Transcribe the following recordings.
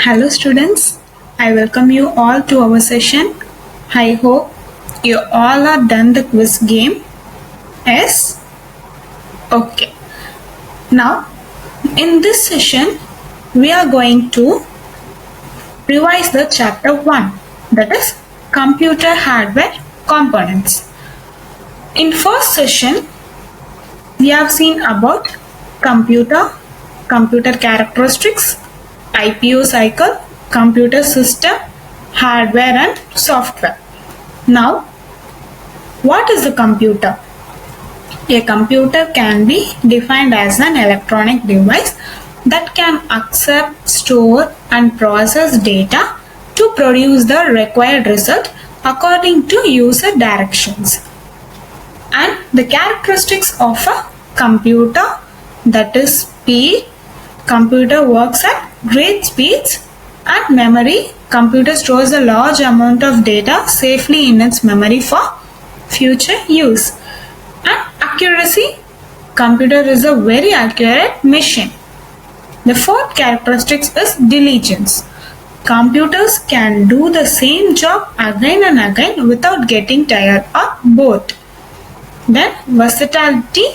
Hello students, I welcome you all to our session. I hope you all are done the quiz game. Yes? Okay. Now, in this session, we are going to revise the chapter 1, that is computer hardware components. In first session, we have seen about computer characteristics, IPO cycle, computer system, hardware and software. Now, what is a computer? A computer can be defined as an electronic device that can accept, store and process data to produce the required result according to user directions. And the characteristics of a computer, that is speed, computer works at great speeds, and memory, computer stores a large amount of data safely in its memory for future use. And accuracy, computer is a very accurate machine. The fourth characteristics is diligence. Computers can do the same job again and again without getting tired or bored. Then versatility,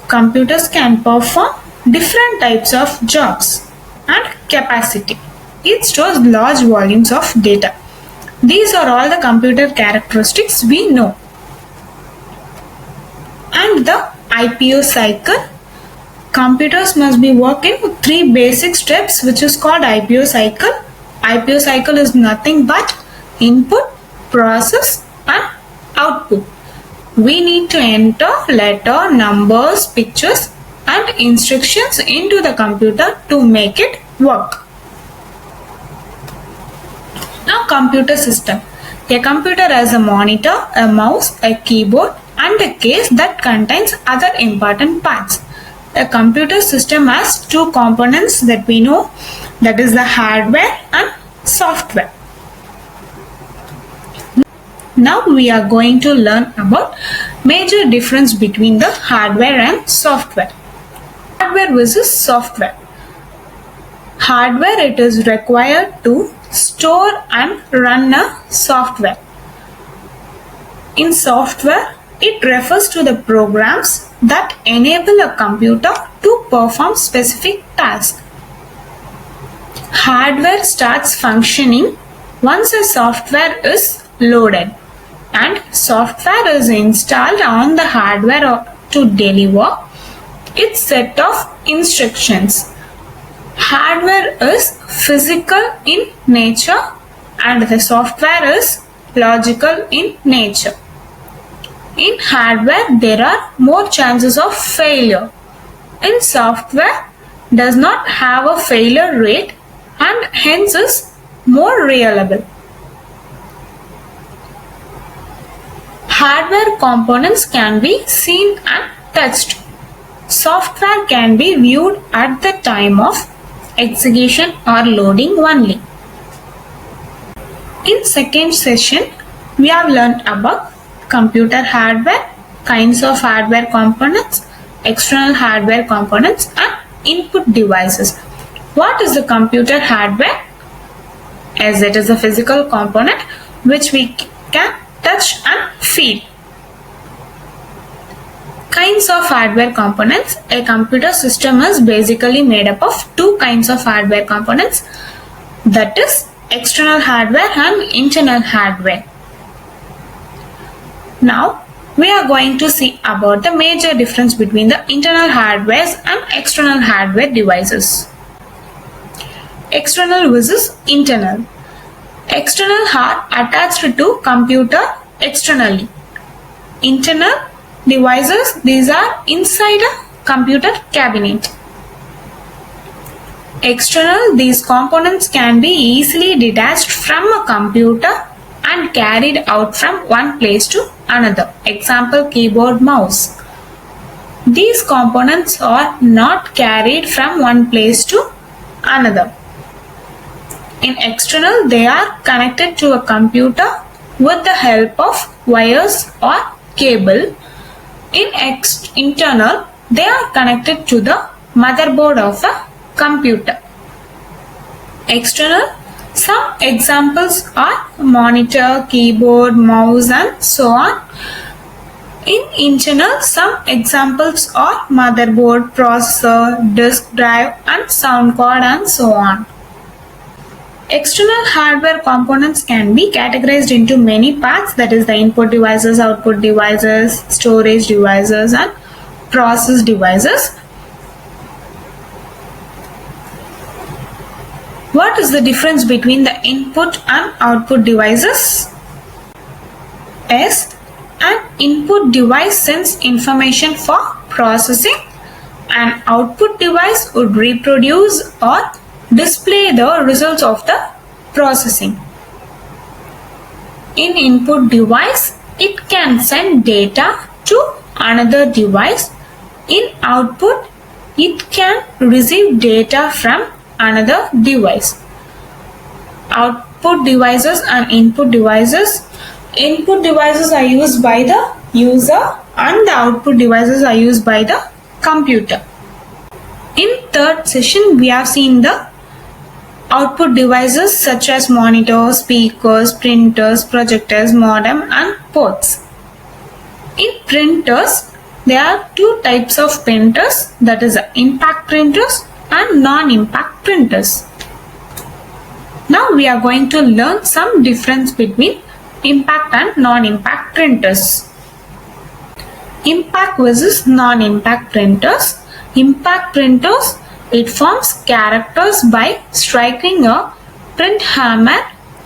computers can perform different types of jobs. And capacity, it stores large volumes of data. These are all the computer characteristics we know. And the IPO cycle, computers must be working with 3 basic steps which is called IPO cycle. IPO cycle is nothing but input, process and output. We need to enter letter, numbers, pictures and instructions into the computer to make it work. Now, computer system. A computer has a monitor, a mouse, a keyboard and a case that contains other important parts. A computer system has 2 components that we know, that is the hardware and software. Now we are going to learn about major difference between the hardware and software. Hardware versus software. Hardware, it is required to store and run a software. In software, it refers to the programs that enable a computer to perform specific tasks. Hardware starts functioning once a software is loaded and software is installed on the hardware to deliver its set of instructions. Hardware is physical in nature and the software is logical in nature. In hardware, there are more chances of failure. In software, does not have a failure rate and hence is more reliable. Hardware components can be seen and touched. Software can be viewed at the time of execution or loading only. In second session, we have learned about computer hardware, kinds of hardware components, external hardware components and input devices. What is the computer hardware? As it is a physical component which we can touch and feel. Kinds of hardware components. A computer system is basically made up of 2 kinds of hardware components, that is external hardware and internal hardware. Now we are going to see about the major difference between the internal hardware and external hardware devices. External versus internal. External are attached to computer externally. Internal devices, these are inside a computer cabinet. External, these components can be easily detached from a computer and carried out from one place to another. Example, keyboard, mouse. These components are not carried from one place to another. In external, they are connected to a computer with the help of wires or cable. In internal, they are connected to the motherboard of a computer. External, some examples are monitor, keyboard, mouse and so on. In internal, some examples are motherboard, processor, disk drive and sound card and so on. External hardware components can be categorized into many parts, that is the input devices, output devices, storage devices and process devices. What is the difference between the input and output devices? Yes, an input device sends information for processing. An output device would reproduce or display the results of the processing. In input device, it can send data to another device. In output, it can receive data from another device. Output devices and input devices. Input devices are used by the user and the output devices are used by the computer. In third session, we have seen the output devices such as monitors, speakers, printers, projectors, modem and ports. In printers, there are two types of printers, that is impact printers and non-impact printers. Now we are going to learn some difference between impact and non-impact printers. Impact versus non-impact printers. Impact printers, it forms characters by striking a print hammer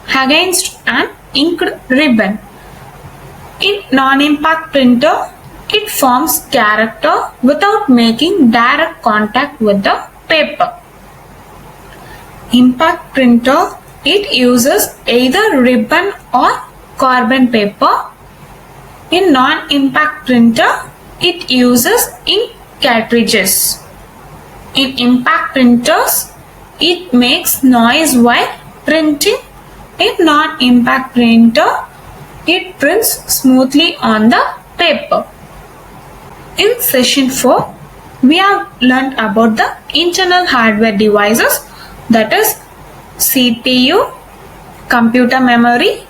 against an inked ribbon. In non-impact printer, it forms character without making direct contact with the paper. Impact printer, it uses either ribbon or carbon paper. In non-impact printer, it uses ink cartridges. In impact printers, it makes noise while printing. In non-impact printer, it prints smoothly on the paper. In session 4, we have learned about the internal hardware devices, that is CPU, computer memory,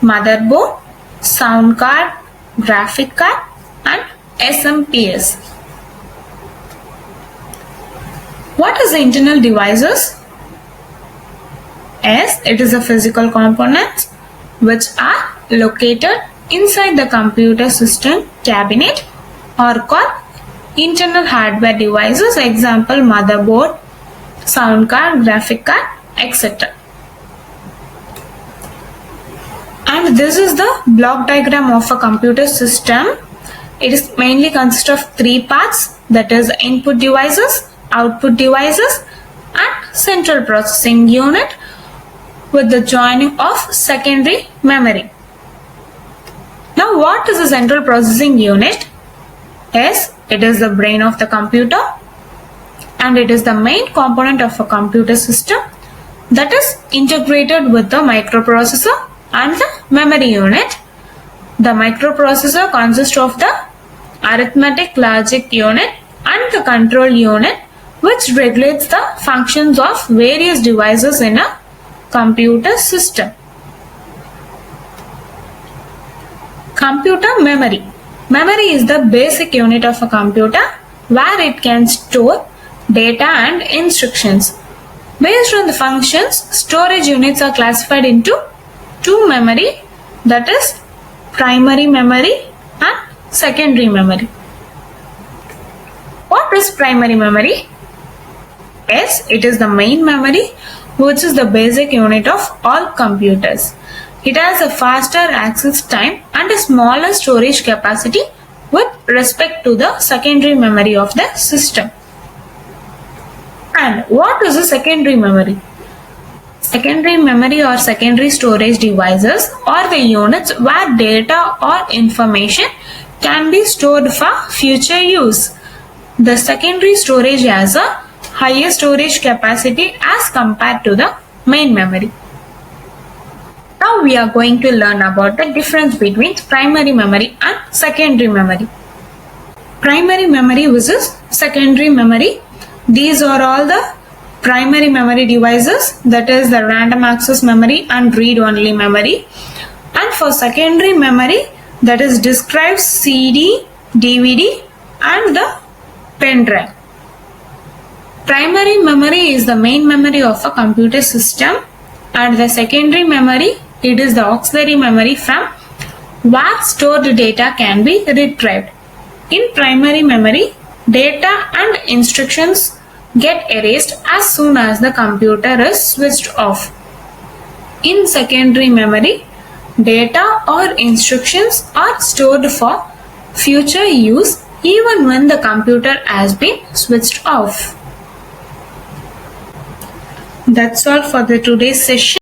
motherboard, sound card, graphic card and SMPS. What is the internal devices? Yes, it is the physical components which are located inside the computer system cabinet or called internal hardware devices. Example, motherboard, sound card, graphic card, etc. And this is the block diagram of a computer system. It is mainly consists of three parts, that is input devices, output devices and central processing unit with the joining of secondary memory. Now what is a central processing unit? Yes, it is the brain of the computer and it is the main component of a computer system that is integrated with the microprocessor and the memory unit. The microprocessor consists of the arithmetic logic unit and the control unit, which regulates the functions of various devices in a computer system. Computer memory. Memory is the basic unit of a computer where it can store data and instructions. Based on the functions, storage units are classified into two memory, that is primary memory and secondary memory. What is primary memory? Yes, it is the main memory, which is the basic unit of all computers. It has a faster access time and a smaller storage capacity with respect to the secondary memory of the system. And what is a secondary memory? Secondary memory or secondary storage devices are the units where data or information can be stored for future use. The secondary storage has a higher storage capacity as compared to the main memory. Now we are going to learn about the difference between primary memory and secondary memory. Primary memory versus secondary memory. These are all the primary memory devices, that is the random access memory and read-only memory. And for secondary memory, that is disk drive, CD, DVD and the pen drive. Primary memory is the main memory of a computer system, and the secondary memory, it is the auxiliary memory from where stored data can be retrieved. In primary memory, data and instructions get erased as soon as the computer is switched off. In secondary memory, data or instructions are stored for future use even when the computer has been switched off. That's all for the today's session.